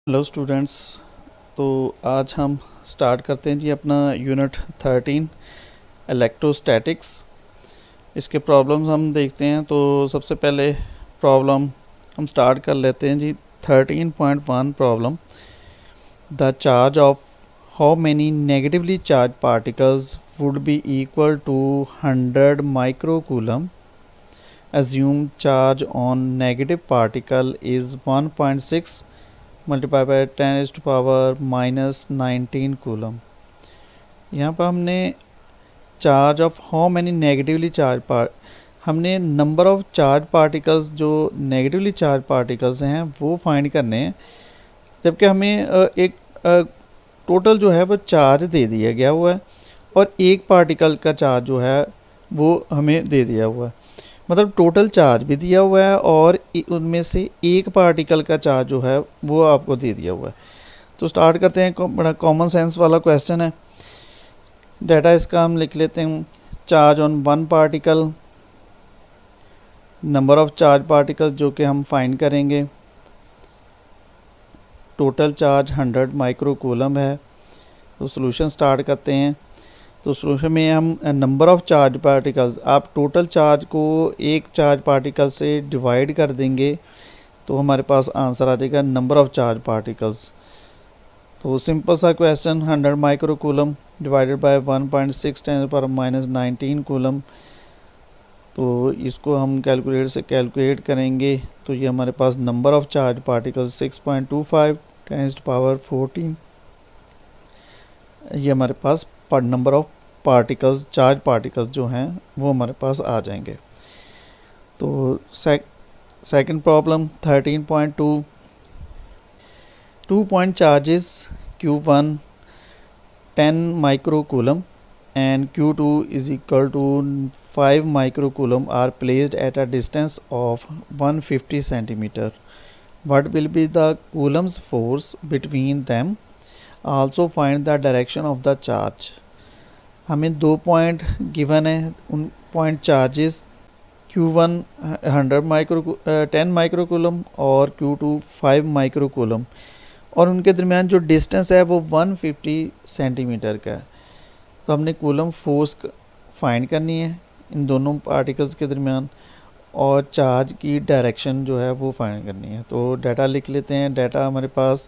Hello students. तो आज हम स्टार्ट करते हैं जी अपना यूनिट 13 इलेक्ट्रोस्टैटिक्स। इसके प्रॉब्लम्स हम देखते हैं। तो सबसे पहले प्रॉब्लम हम स्टार्ट कर लेते हैं जी। 13.1 problem, the charge of how many negatively charge particles would be equal to 100 microcoulomb. assumed charge on negative particle is 1.6 multiply by 10⁻⁻⁻19 coulomb. यहाँ पर हमने charge of how many negatively charge हमने number of charge particles जो negatively charge particles हैं वो find करने हैं, जबकि हमें एक टोटल जो है वो चार्ज दे दिया गया हुआ है और एक पार्टिकल का चार्ज जो है वो हमें दे दिया हुआ है। मतलब टोटल चार्ज भी दिया हुआ है और उनमें से एक पार्टिकल का चार्ज जो है वो आपको दे दिया हुआ है। तो स्टार्ट करते हैं। बड़ा कॉमन सेंस वाला क्वेश्चन है। डाटा इसका हम लिख लेते हैं। Charge on one particle, number of charge particles जो कि हम फाइंड करेंगे। टोटल चार्ज 100 माइक्रोकूलम है। तो सॉल्यूशन स्टार्ट करते हैं। तो सॉल्यूशन में हम नंबर ऑफ चार्ज पार्टिकल्स, आप टोटल चार्ज को एक चार्ज पार्टिकल से डिवाइड कर देंगे तो हमारे पास आंसर आ जाएगा नंबर ऑफ चार्ज पार्टिकल्स। तो सिंपल सा question, 100 microcoulomb divided by 1.6 10⁻⁻19 coulomb. तो इसको हम कैलकुलेटर से कैलकुलेट करेंगे तो ये हमारे पास नंबर ऑफ चार्ज पार्टिकल्स 6.25 10⁻14। ये हमारे पास number of particles, charge particles जो हैं वो हमारे पास आ जाएंगे। तो second problem 13.2, 2 point charges Q1 10 microcoulomb and Q2 is equal to 5 microcoulomb are placed at a distance of 150 centimeter. What will be the coulomb's force between them? Also find the direction of the charge. हमें 2 point given है, उन point charges Q1 10 microcoulomb और Q2 5 microcoulomb और उनके दरमियान जो distance है वो 150 सेंटीमीटर का है। तो हमने कूलम फोर्स फाइंड करनी है इन दोनों पार्टिकल्स के दरमियान और चार्ज की डायरेक्शन जो है वो फाइंड करनी है। तो डाटा लिख लेते हैं। डाटा हमारे पास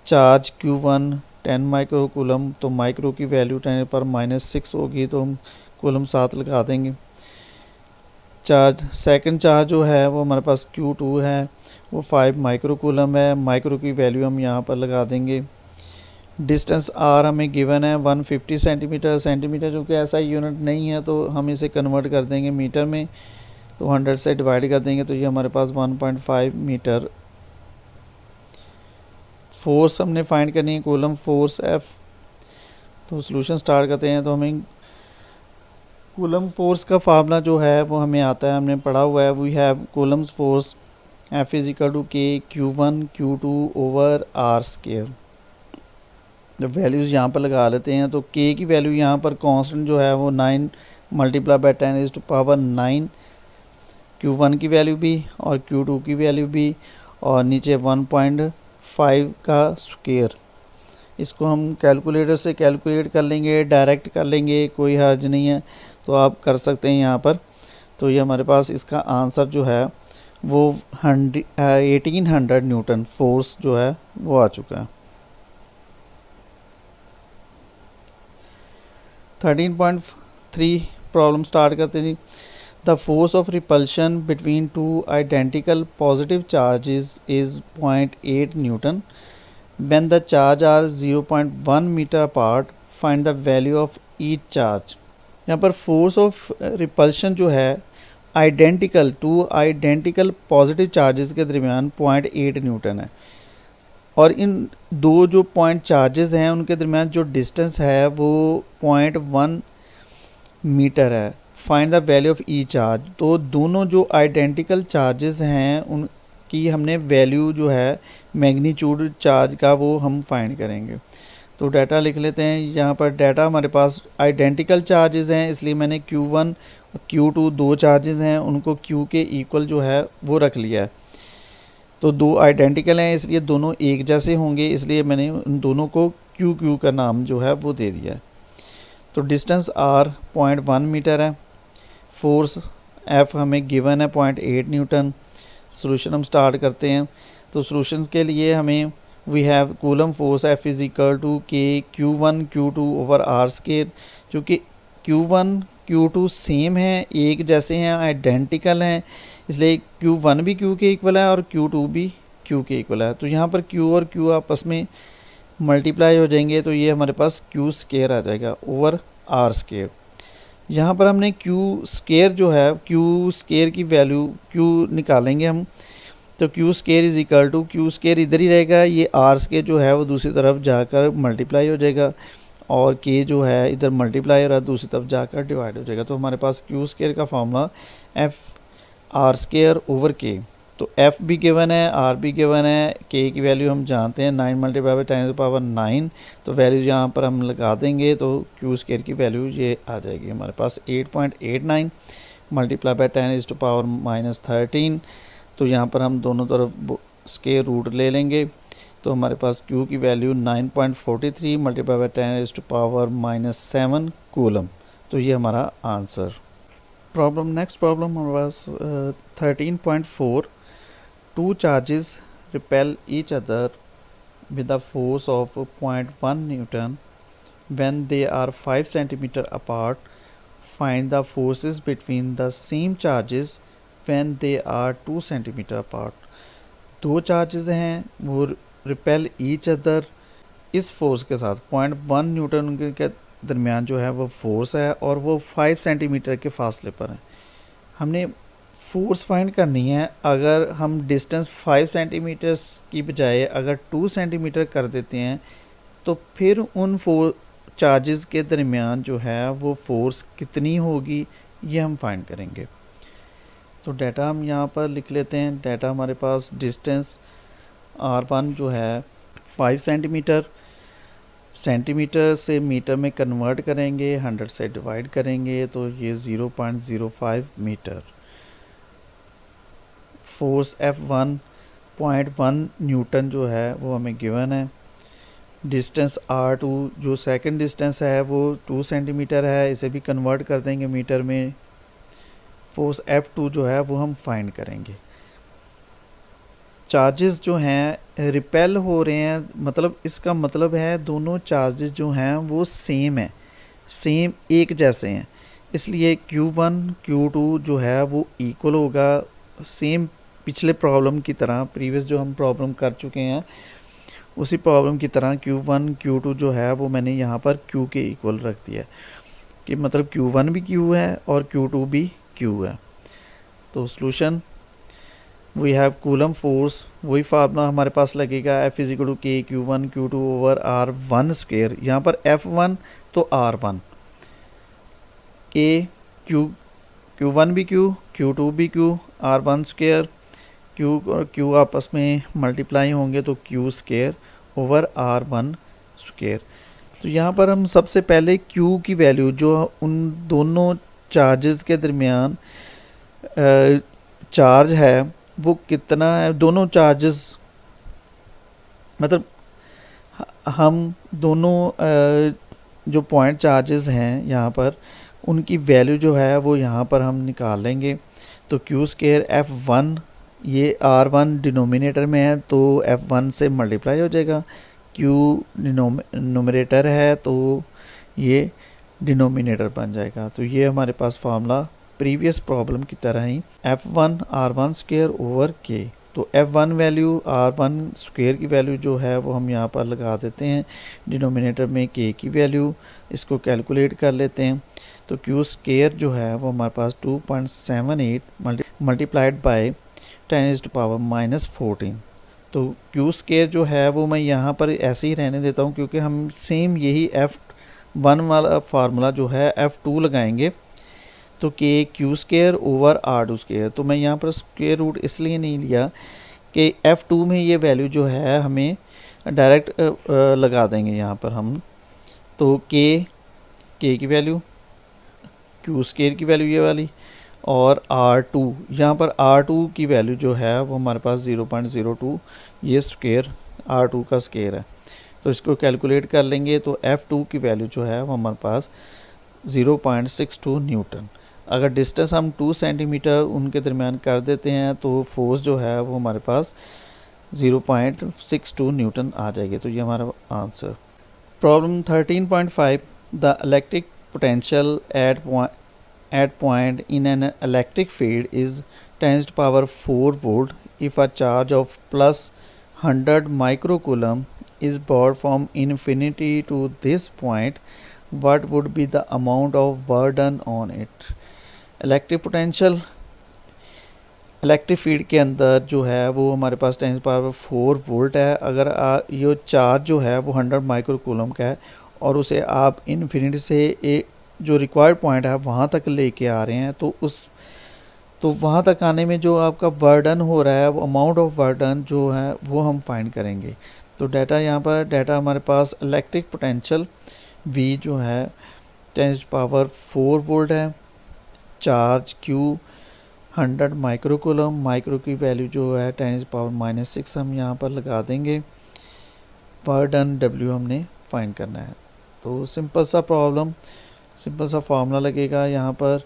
चार्ज Q1 10 माइक्रोकूलम, तो माइक्रो की वैल्यू 10⁻⁻6 होगी तो हम कूलम 7 लगा देंगे। चार्ज सेकंड चार्ज जो है वो हमारे पास Q2 है, वो 5 माइक्रोकूलम है। माइक्रो की वैल्यू हम यहाँ पर लगा देंगे। डिस्टेंस R हमें गिवन है 150 सेंटीमीटर। सेंटीमीटर जो कि ऐसा यूनिट नहीं है तो हम इसे कन्वर्ट कर देंगे मीटर में। तो 100 से डिवाइड कर देंगे तो ये हमारे पास 1.5 मीटर। फोर्स हमने फाइंड करनी है, कूलम फोर्स F। तो सॉल्यूशन स्टार्ट करते हैं। तो हमें कूलम फोर्स का फार्मूला जो है वो हमें आता है, हमने पढ़ा हुआ है। We have coulomb's force F is equal to K Q1 Q2 over R square. जब वैल्यूज़ यहाँ पर लगा लेते हैं तो K की वैल्यू यहाँ पर कांस्टेंट जो है वो 9 मल्टीप्लाई बाय 10⁻⁹ Q1 की वैल्यू भी और Q2 की वैल्यू भी और नीचे 1.5 का स्क्वायर। इसको हम कैलकुलेटर से कैलकुलेट कर लेंगे, डायरेक्ट कर लेंगे, कोई हर्ज नहीं है। तो आप कर सकते हैं यहाँ पर। तो ये हमारे पास इसका आंसर जो है वो 1800 न्यूटन फोर्स जो है वो आ चुका है। 13.3 प्रॉब्लम स्टार्ट करते हैं। The force of repulsion between two identical positive charges is 0.8 newton when the charge are 0.1 meter apart. Find the value of each charge. यहाँ पर फोर्स ऑफ रिपल्शन जो है टू आइडेंटिकल पॉजिटिव चार्जेस के दरमियान 0.8 Newton है और इन दो जो पॉइंट चार्जेस हैं उनके दरमियान जो डिस्टेंस है वो 0.1 मीटर है। Find the value of E charge. तो दोनों जो आइडेंटिकल चार्जेस हैं उनकी हमने वैल्यू जो है मैग्नीट्यूड चार्ज का वो हम फाइंड करेंगे। तो डाटा लिख लेते हैं। यहाँ पर डाटा हमारे पास आइडेंटिकल चार्जेस हैं इसलिए मैंने Q1 और Q2 दो चार्जेस हैं उनको Q के इक्वल जो है वो रख लिया है। तो दो आइडेंटिकल हैं इसलिए दोनों एक जैसे होंगे, इसलिए मैंने उन दोनों को क्यू क्यू का नाम जो है वो दे दिया है। तो डिस्टेंस आर 0.1 मीटर है, फोर्स एफ हमें गिवन है 0.8 न्यूटन। सॉल्यूशन हम स्टार्ट करते हैं। तो सॉल्यूशन के लिए हमें we have coulomb force F is equal to K Q1 Q2 over are square. क्योंकि Q1 Q2 सेम है, एक जैसे हैं, आइडेंटिकल हैं, इसलिए Q1 भी Q के इक्वल है और Q2 भी Q के इक्वल है। तो यहाँ पर Q और Q आपस में मल्टीप्लाई हो जाएंगे, तो ये हमारे पास Q स्केयर आ जाएगा ओवर आर स्केयर। यहाँ पर हमने Q स्केयर जो है, Q स्केयर की वैल्यू Q निकालेंगे हम। तो Q square is equal to, Q square इधर ही रहेगा, ये R स्केयर जो है वो दूसरी तरफ जाकर मल्टीप्लाई हो जाएगा और K जो है इधर मल्टीप्लाई हो रहा है दूसरी तरफ जाकर डिवाइड हो जाएगा। तो हमारे पास Q स्केयर का formula F R square over K। तो F भी गिवन है, R भी गिवन है, K की वैल्यू हम जानते हैं 9 मल्टीप्लाई बाई 10 टू पावर 9। तो वैल्यू यहाँ पर हम लगा देंगे तो Q स्केयर की वैल्यू ये आ जाएगी हमारे पास 8.89 multiply by 10 is to power -13। तो यहाँ पर हम दोनों तरफ स्केयर रूट ले लेंगे, तो हमारे पास Q की वैल्यू 9.43 multiply by 10 is to power -7 coulomb. तो ये हमारा आंसर। प्रॉब्लम नेक्स्ट प्रॉब्लम हमारे पास 13.4 two charges repel each other with a force of 0.1 Newton when they are 5 centimeter apart. Find the forces between the same charges when they are 2 centimeter apart. दो charges हैं वो repel each other, इस force के साथ 0.1 Newton के दरमियान जो है वो फोर्स है और वो 5 सेंटीमीटर के फासले पर है। हमने फोर्स फाइंड करनी है। अगर हम डिस्टेंस 5 सेंटीमीटर की बजाय अगर 2 सेंटीमीटर कर देते हैं तो फिर उन चार्जेस के दरमियान जो है वो फोर्स कितनी होगी ये हम फाइंड करेंगे। तो डाटा हम यहाँ पर लिख लेते हैं। डाटा हमारे पास डिस्टेंस R1 जो है 5 सेंटीमीटर, सेंटीमीटर से मीटर में कन्वर्ट करेंगे, 100 से डिवाइड करेंगे तो ये 0.05 मीटर। फोर्स F1 0.1 न्यूटन जो है वो हमें गिवन है। डिस्टेंस R2 जो सेकंड डिस्टेंस है वो 2 सेंटीमीटर है, इसे भी कन्वर्ट कर देंगे मीटर में। फोर्स F2 जो है वो हम फाइंड करेंगे। चार्जेस जो हैं रिपेल हो रहे हैं, मतलब इसका मतलब है दोनों चार्जेस जो हैं वो सेम है, सेम एक जैसे हैं, इसलिए Q1 Q2 जो है वो इक्वल होगा। सेम पिछले प्रॉब्लम की तरह, प्रीवियस जो हम प्रॉब्लम कर चुके हैं उसी प्रॉब्लम की तरह Q1 Q2 जो है वो मैंने यहाँ पर Q के इक्वल रख दिया कि मतलब Q1 भी Q है और Q2 भी Q है। तो solution we have coulomb force, वही फार्मूला हमारे पास लगेगा F is equal to K Q1 Q2 over R1 square. यहाँ पर F1 तो R1, के Q1 भी Q, Q2 भी Q, R1 स्क्वेयर, Q और Q आपस में मल्टीप्लाई होंगे तो Q square over R1 square. तो यहाँ पर हम सबसे पहले Q की वैल्यू जो उन दोनों चार्जेस के दरमियान चार्ज है वो कितना है, दोनों चार्जेस मतलब हम दोनों जो पॉइंट चार्जेस हैं यहाँ पर उनकी वैल्यू जो है वो यहाँ पर हम निकाल लेंगे। तो Q स्क्वेयर F1, ये R1 डिनोमिनेटर में है तो F1 से मल्टीप्लाई हो जाएगा, Q नोमिनेटर है तो ये डिनोमिनेटर बन जाएगा। तो ये हमारे पास फार्मूला प्रीवियस प्रॉब्लम की तरह ही F1 R1 square over K। तो F1 वैल्यू R1 स्क्वेयर की वैल्यू जो है वो हम यहाँ पर लगा देते हैं, डिनोमिनेटर में K की वैल्यू, इसको कैलकुलेट कर लेते हैं। तो Q स्क्वेयर जो है वो हमारे पास 2.78 मल्टीप्लाइड बाय 10⁻⁻14। तो Q स्क्वेयर जो है वो मैं यहाँ पर ऐसे ही रहने देता हूँ क्योंकि हम सेम यही F1 वाला फार्मूला जो है F2 लगाएंगे। तो के Q square over R2 square, तो मैं यहाँ पर स्क्वेयर रूट इसलिए नहीं लिया कि F2 में ये वैल्यू जो है हमें डायरेक्ट लगा देंगे यहाँ पर हम। तो K की वैल्यू, Q स्क्वेयर की वैल्यू ये वाली और R2, यहाँ पर R2 की वैल्यू जो है वो हमारे पास 0.02, ये स्क्वायर R2 का स्क्वायर है। तो इसको कैलकुलेट कर लेंगे तो F2 की वैल्यू जो है वो हमारे पास 0.62 न्यूटन। अगर डिस्टेंस हम 2 सेंटीमीटर उनके दरमियान कर देते हैं तो फोर्स जो है वो हमारे पास 0.62 न्यूटन आ जाएगी। तो ये हमारा answer. Problem 13.5, the electric potential at point in an electric field is 10 to power 4 volt if a charge of plus 100 microcoulomb is brought from infinity to this point. What would be the amount of work done on it? Electric potential electric field के अंदर जो है वो हमारे पास 10 power 4 volt है। अगर ये charge जो है वो 100 माइक्रो कूलम का है और उसे आप इन्फिनिटी से एक जो रिक्वायर्ड पॉइंट है वहाँ तक लेके आ रहे हैं तो वहाँ तक आने में जो आपका बर्डन हो रहा है वो अमाउंट ऑफ बर्डन जो है वो हम फाइंड करेंगे। तो डाटा यहाँ पर डाटा हमारे पास इलेक्ट्रिक पोटेंशियल V जो है 10 पावर 4 वोल्ट है, charge Q 100 micro coulomb, micro की वैल्यू जो है 10 पावर -6 हम यहाँ पर लगा देंगे, बर्डन W हमने फाइंड करना है। तो सिंपल सा प्रॉब्लम, सिंपल सा फार्मूला लगेगा यहाँ पर।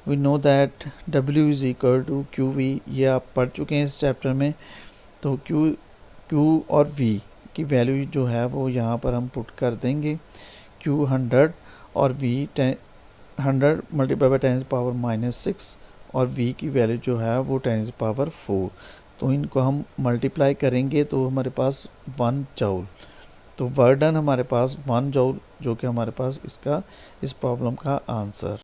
We know that W is equal to QV, ये आप पढ़ चुके हैं इस चैप्टर में। तो Q और V की वैल्यू जो है वो यहाँ पर हम पुट कर देंगे। Q 100 और V 100 मल्टीप्लाई बाई 10 पावर -6 और V की वैल्यू जो है वो 10 पावर 4। तो इनको हम मल्टीप्लाई करेंगे तो हमारे पास 1 जूल। तो वर्क डन हमारे पास 1 जूल, जो कि हमारे पास इस प्रॉब्लम का आंसर।